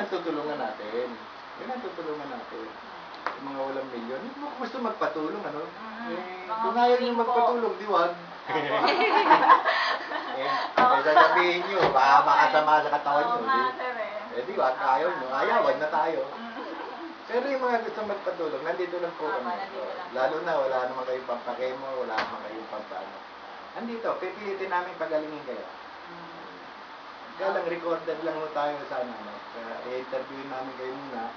ang tutulungan natin. Yun ang tutulungan natin. Yung mga walang milyon. Hindi mo gusto magpatulong, ano? Kung ayaw nyo magpatulong, di wag. Sasabihin nyo, baka makasama sa katawan nyo. Di wag, ayaw nyo. Ayawan na tayo. Pero yung mga gusto magpatulong, nandito lang po kami. Lalo na, wala naman kayong pampakemo, wala naman kayong pampano. Nandito, pipilitin namin pagalingin kayo. Kaya lang, recorded lang mo tayo sana. I-interviewin namin kayo muna.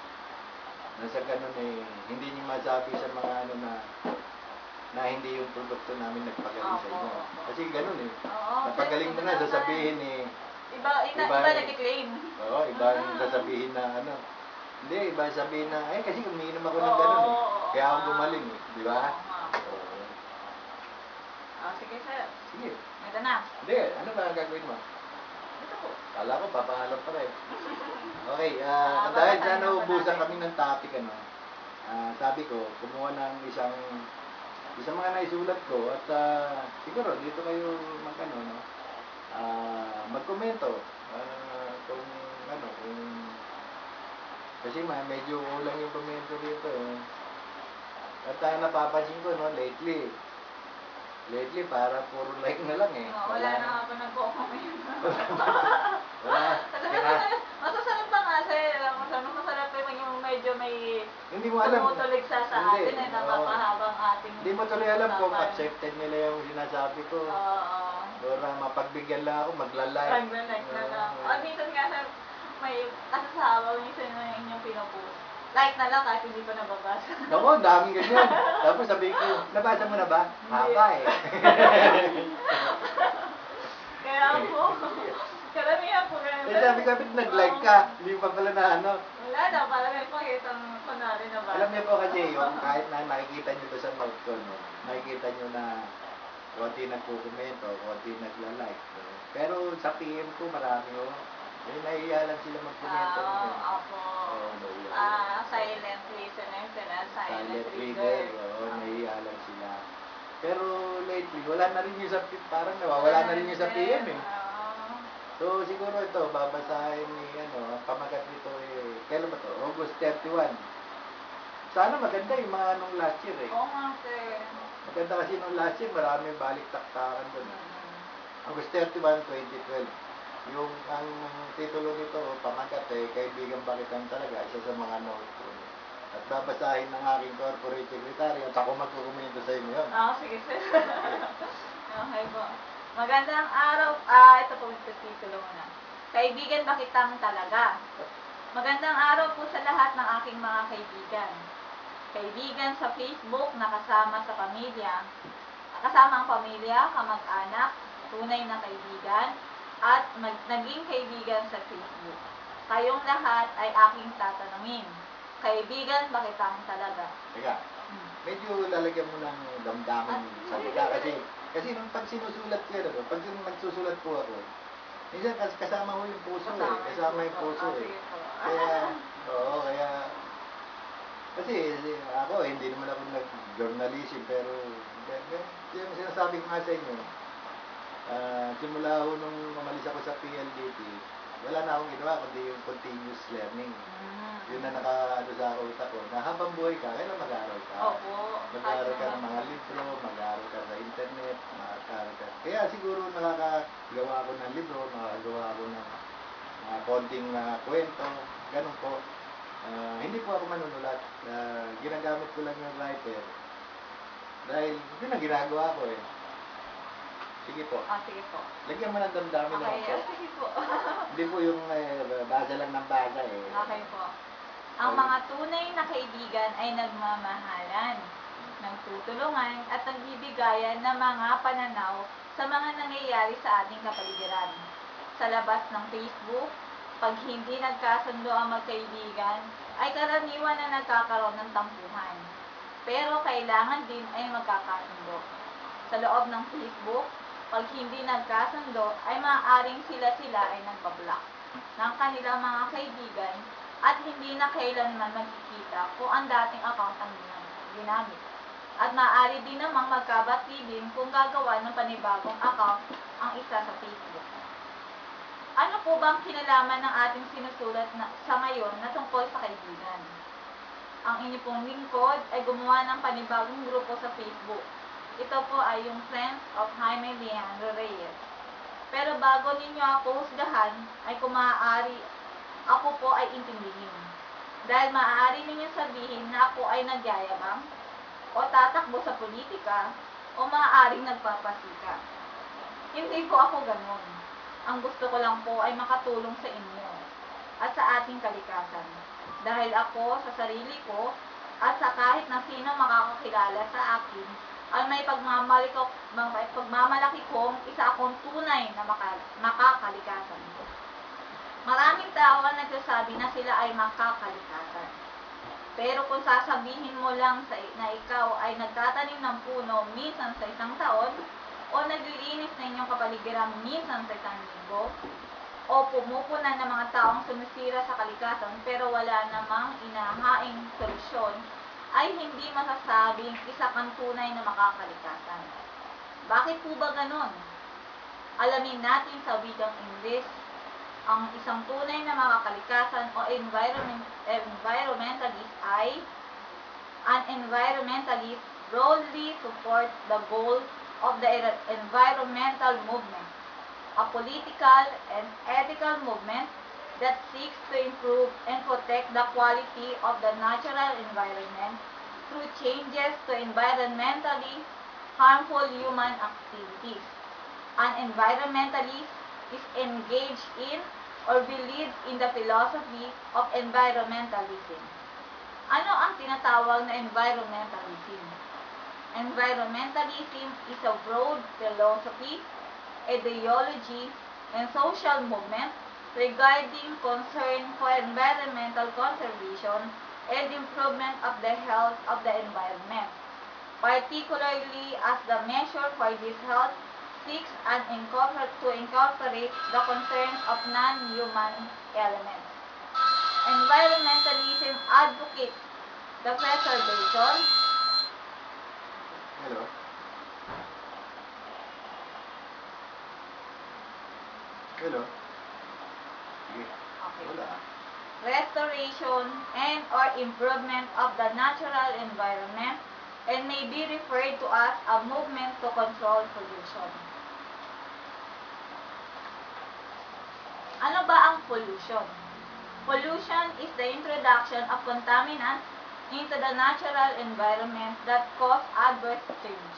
Nasa ganun hindi nyo masabi sa mga na hindi yung produkto namin nagpagaling sa inyo. Kasi ganun napagaling mo na, sasabihin Iba nag-claim. Oo, iba yung sasabihin na Hindi, iba sabihin na, kasi umiinom ako ng ganun kaya ako gumaling di ba? Sige sir. Sige. Ito na. Hindi, ano ba ang gagawin mo? Ito po. Kala ko, papangalan pa rin. Okay, dahil dyan naubusan kami ng topic, sabi ko, kumuha ng isang mga naisulat ko at siguro dito kayo magkomento kung kasi medyo kulang yung komento dito at napapansin ko lately para puro like na lang wala na ako nagko-comment. wala masasarap ba nga sir? Masarap yung medyo may hindi mo alam tumutulig sa atin napapahabang ating hindi mo tuloy alam kung accepted nila yung sinasabi ko. Para mapagbigyan lang ako, maglalike. Maglalike na lang. Minsan nga sir, may kasasabaw minsan na inyong pinupost. Like na lang kahit hindi pa nababasa. Oo, daming ganyan. Tapos sabi ko, nabasa mo na ba? Haba Kaya po, karamihan po ganyan. Sabi ko, nag-like ka, hindi pa pala na Wala na, parang may pakitang kunwari na ba? Alam niyo po kasi yung kahit na nakikita niyo doon sa note ko, nakikita niyo na konti nagkukomento, konti nagla-like. Pero sa PM ko marami nahihiya lang sila mag-komento. Opo. Silent listeners and silent reader. Nahihiya lang sila. Pero lately, wala na rin yung sa parang nawawala na rin yung sa PM So siguro ito, babasahin ni ang pamagat nito kailan ba to? August 31. Sana maganda yung mga nung last year Oo nga sir. Maganda kasi nung last year, marami balik-taktakan doon. August 31, 2012. Yung ang titulo nito, pamagat kaibigan bakitan talaga, isa sa mga notes ko. At babasahin ng aking corporate secretary at ako magkukomento sa inyo yun. Sige sir. Okay po. Magandang araw. Ito po yung titulo muna. Kaibigan bakitang talaga. Magandang araw po sa lahat ng aking mga kaibigan. Kaibigan sa Facebook na kasama ang pamilya, kamag-anak, tunay na kaibigan, at naging kaibigan sa Facebook. Kayong lahat ay aking tatanungin. Kaibigan bakitang talaga? Teka, medyo lalagyan mo ng damdamin salita kasi nung pag sinusulat ko pag nagsusulat po ako, minsan kasama mo yung puso kasama yung puso Kaya kasi ako hindi naman ako nag-journalism pero yung sinasabi ko nga sa inyo simula ho nung umalis ako sa PLDT wala na akong ginawa kundi yung continuous learning yun na sa utak ko na habang buhay ka kailan mag-aaral ka mag-aaral ka ng mga libro mag-aaral ka sa internet mag-aaral ka kaya siguro nakakagawa ako ng libro nakakagawa ako ng konting kwento ganun po hindi po ako manunulat ginagamit ko lang yung writer dahil yun ang ginagawa ko Sige po. Sige po. Lagyan mo ng damdamin naman po. Sige po. Hindi po yung basa lang ng basa Okay po. Ang mga tunay na kaibigan ay nagmamahalan, nagtutulungan at nagbibigayan ng mga pananaw sa mga nangyayari sa ating kapaligiran. Sa labas ng Facebook, pag hindi nagkasundo ang magkaibigan, ay karaniwan na nagkakaroon ng tampuhan. Pero kailangan din ay magkakasundo. Sa loob ng Facebook, pag hindi nagkasundo, ay maaaring sila ay nagpa-block ng kanilang mga kaibigan at hindi na kailanman magkikita kung ang dating account ang ginamit. At maaari din namang magkabati din kung gagawa ng panibagong account ang isa sa Facebook. Ano po po bang kinalaman ng ating sinusulat sa ngayon na tungkol sa kaibigan? Ang inyo pong lingkod ay gumawa ng panibagong grupo sa Facebook. Ito po ay yung Friends of Jaime Leandro Reyes. Pero bago ninyo ako husgahan, ay kung maaari, ako po ay intindihin. Dahil maaari ninyo sabihin na ako ay nagyayabang, o tatakbo sa politika, o maaaring nagpapasika. Hindi po ako ganon. Ang gusto ko lang po ay makatulong sa inyo at sa ating kalikasan. Dahil ako sa sarili ko at sa kahit na sino makakakilala sa akin ay may pagmamalaki kong isa akong tunay na makakalikasan. Maraming tao ang nagsasabi na sila ay makakalikasan. Pero kung sasabihin mo lang na ikaw ay nagtatanim ng puno minsan sa isang taon, o naglilinis na inyong kapaligiran minsan sa isang linggo, o pumupunan ng mga taong sumisira sa kalikasan pero wala namang inahaing solusyon, ay hindi masasabing isa kang tunay na makakalikasan. Bakit po ba ganon? Alamin natin sa wikang Ingles, ang isang tunay na makakalikasan o environmentalist ay an environmentalist broadly supports the goal of the environmental movement, a political and ethical movement that seeks to improve and protect the quality of the natural environment through changes to environmentally harmful human activities. An environmentalist is engaged in or believes in the philosophy of environmentalism. Ano ang tinatawag na environmentalism? Environmentalism is a broad philosophy, ideology, and social movement regarding concern for environmental conservation and improvement of the health of the environment, particularly as the measure for this health seeks to incorporate the concerns of non-human elements. Environmentalism advocates the preservation. Hello? Hello? Sige. Okay. Wala. Restoration and or improvement of the natural environment and may be referred to as a movement to control pollution. Ano ba ang pollution? Pollution is the introduction of contaminants into the natural environment that cause adverse change.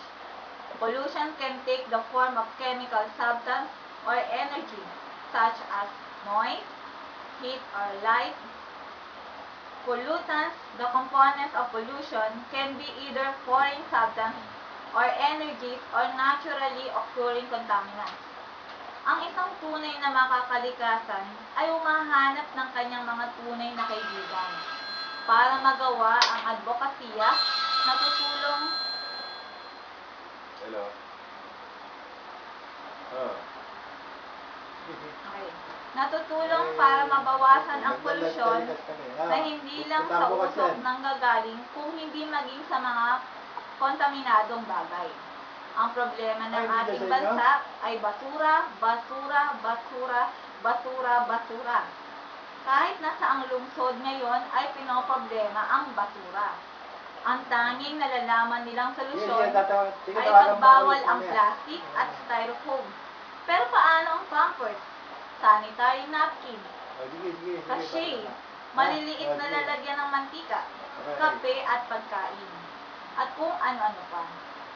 Pollution can take the form of chemical substance or energy such as noise, heat or light. Pollutants, the components of pollution, can be either foreign substance or energies or naturally occurring contaminants. Ang isang tunay na makakalikasan ay humahanap ng kanyang mga tunay na kaibigan para magawa ang advokasya na tutulong. Hello? Oh. Okay. Natutulong para mabawasan ang polusyon na hindi lang sa usok nanggagaling kung hindi maging sa mga kontaminadong bagay. Ang problema ng ating bansa ay basura, basura, basura, basura, basura. Kahit nasa ang lungsod ngayon ay pinoproblema ang basura. Ang tanging nalalaman nilang solusyon ay pagbawal ang plastic at styrofoam. Pero paano ang pampers, sanitary napkin, sachet, maliliit na lalagyan ng mantika, kape at pagkain, at kung ano-ano pa.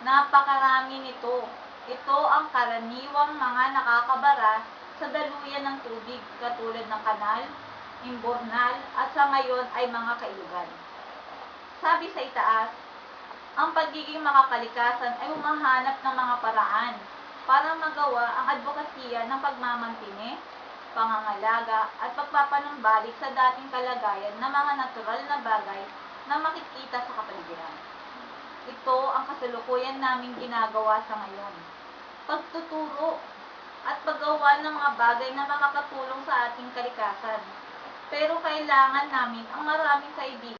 Napakarami nito. Ito ang karaniwang mga nakakabara sa daluyan ng tubig katulad ng kanal, imburnal, at sa ngayon ay mga kailugan. Sabi sa itaas, ang pagiging makakalikasan ay humahanap ng mga paraan para magawa ang advokasya ng pagmamantini, pangangalaga, at pagpapanumbalik sa dating kalagayan ng mga natural na bagay na makikita sa kapaligiran. Ito ang kasalukuyan naming ginagawa sa ngayon. Pagtuturo at paggawa ng mga bagay na makakatulong sa ating kalikasan. Pero kailangan namin ang maraming kaibigan.